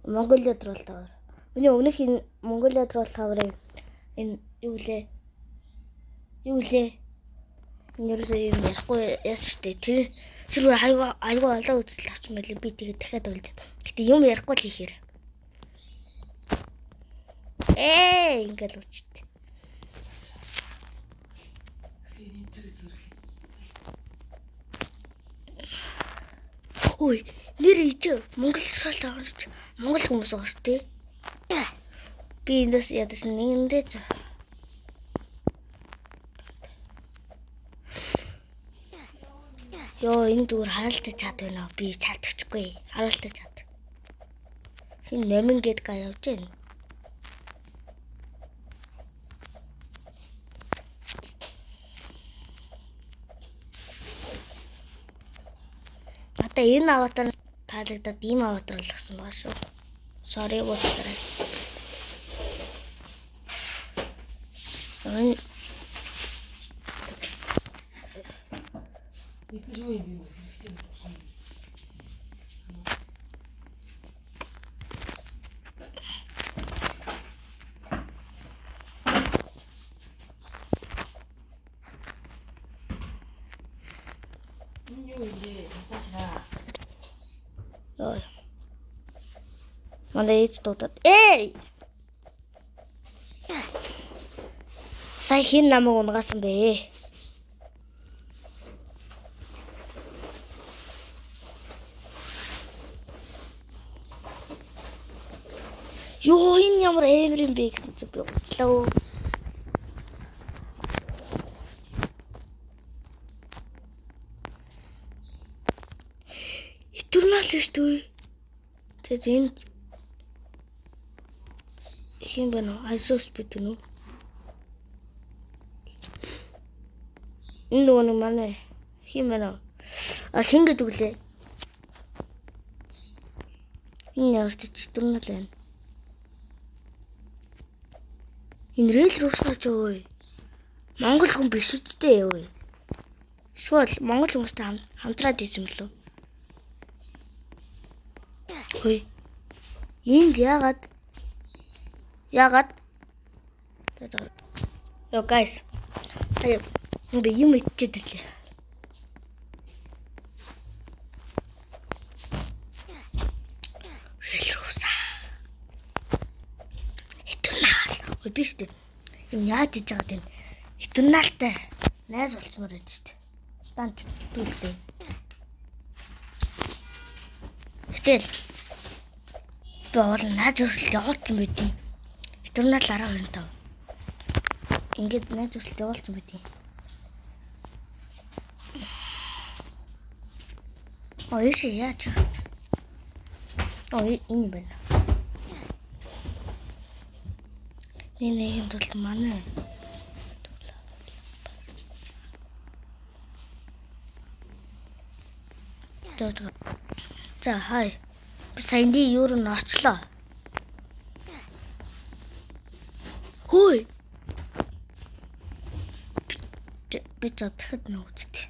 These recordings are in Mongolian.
Mongolia Troll Tower. Миний өмнөх энэ Mongolia Troll Tower-ыг энэ юу лээ? Энэ ерөөсөө юм ярихгүй яасан штэ. Тэр айгүй олон үзэл авч мэлээ би тэгээд дахиад ойлд. Гэтэ юм ярихгүй л хийхээр. Ингээл үчтэй. Ой, нэр ичээ Монгол Troll Tower Монгол хүмүүс байгаа штэ. Би эндээс ядаж нэгэндээ Ёо энэ зүгээр хараалтай чад байна уу? Би чадчихгүй. Хараалтай чад. Хин нэмэн гээд га явж байна. Надаа энэ аватар таалагдаад ийм аватар болгосон баа шүү. Sorry бодлоо. Юу юм бэ? Ой. Манай ээж дуудаад. Эй! Сая хин намайг унгасан бэ? Ёо энэ ямар амар юм бэ гэсэн чи би уцлаа. Итурнал шүү дээ. Тэгээд энэ хин бэ нөө айсос бит нөө. Энэ нөгөө манай хин бэ нөө. Хин гэдэг үлээ. Энэ ямар ч итурнал байна. Энэ рэл рууслаач өө. Монгол хүн биш үстэй өө. Эсвэл монгол хүмүүстэй хамтраад ийсэн мөлөө. Хөөе. Энд яагаад? Yo guys. Сая би юм ичээд ирлээ. Ой биш дээ. Юм яаж хийж байгаа тийм итурнаалтай найз болцмоор байж дээ. Бант дүүлээ. Гэтэл би уул найз өрсөлд явуулсан байдیں۔ Итурнаал 10-25. Ингээд найз өрсөлд явуулсан байдیں۔ Ой яаж? Ой энэ байна. Энэ юм бол манай. За хай. Би саяны юу н очлоо. Хөөе. Би дахиад нэг үзтээ.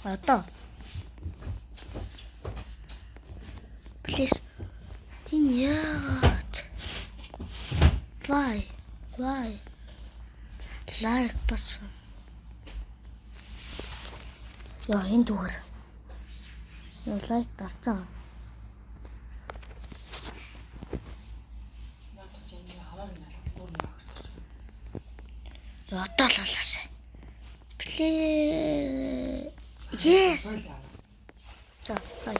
Одоо. Please. Яагаад? Why? Like бас. Яа энэ дүүгэр. Like дарцсан. Одоо л болоос. Please. Yes. За, хай.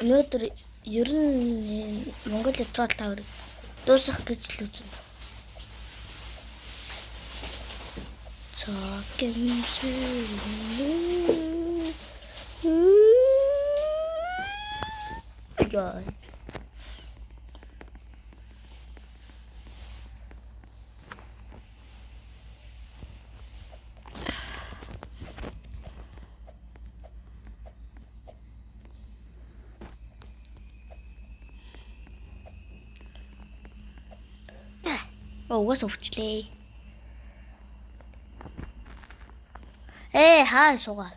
Өнөөдөр ер нь Mongolia Troll Tower дуусгах гэж л үзэн. Яа. Угаасаа хүчлээ. Хаа суугаа.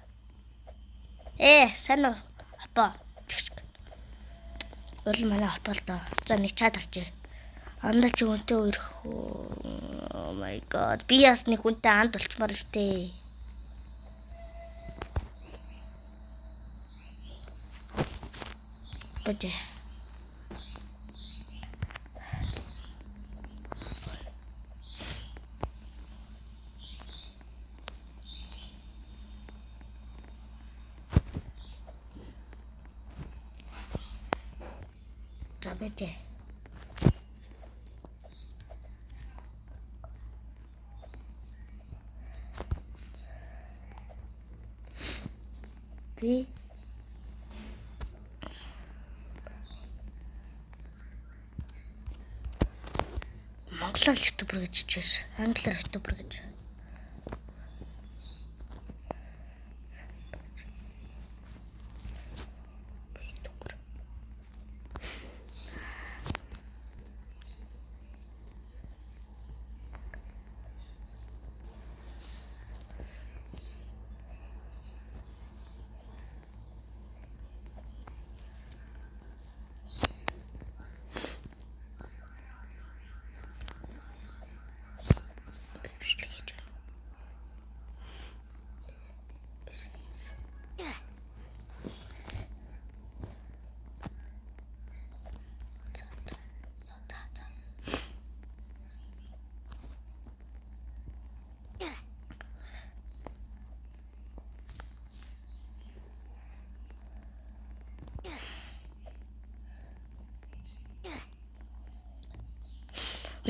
Сайн уу? Апа. Бол манай апа л доо. За нэг чад гарчээ. Андаа чи үнтэй үерх. Oh my god. Би яс нэг үнтэй анд болчмаар штэ. Боже. За бэж. Би монголоор ютубер гэж хичээс. Англиар ютубер гэж.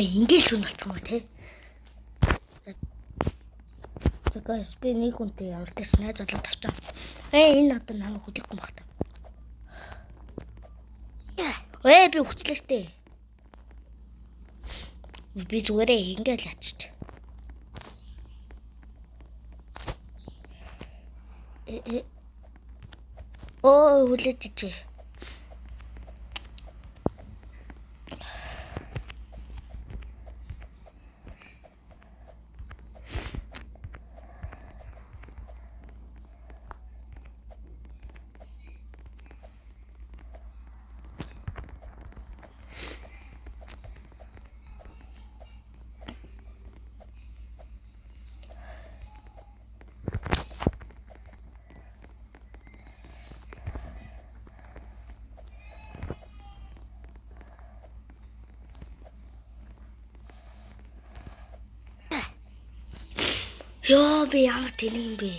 Ингээл хүн болчихсон ба тий. За guys би нэг хүнтэй ямар ч найз болоод тавчаа. Энэ одоо намайг хүлээхгүй баг та. Би хүчлээ штэ. Би зүгээрээ ингээл ачиж. Хүлээж ичээ. Ёо би ямар тэнэг юм бэ?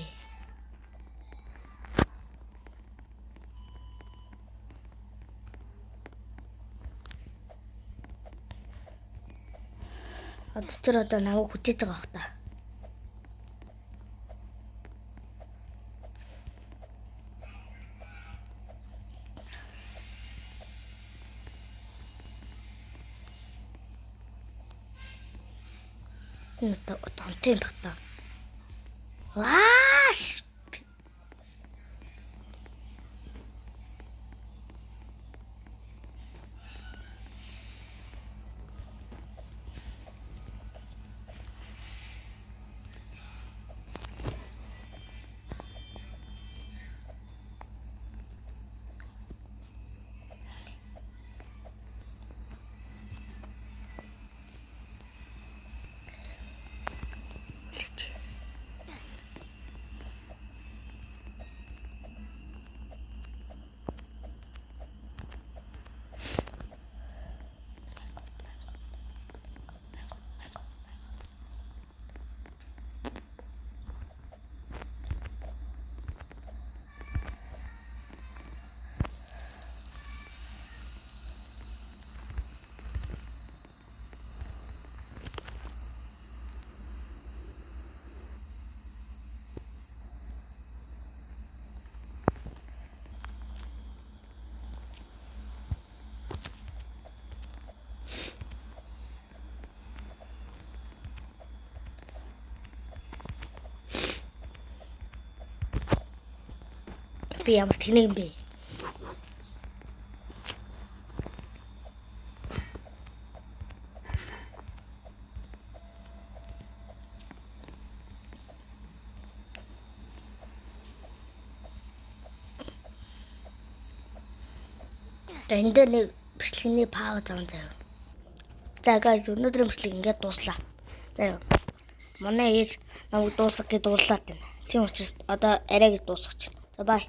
Тэр одоо намайг хүчээж байгаа бах та. Энэ тонтой бах та. Вааш! Би ямар тэнэг юм бэ? Энд дээр нэг бичлэгийн пауз зам заяа. За guys, өнөөдрийн бичлэг ингээд дууслаа. За манай ээж намайг дуусгах гэж дуурлаад байна. Тийм учраас одоо арай гэж дуусгах чинь. За bye.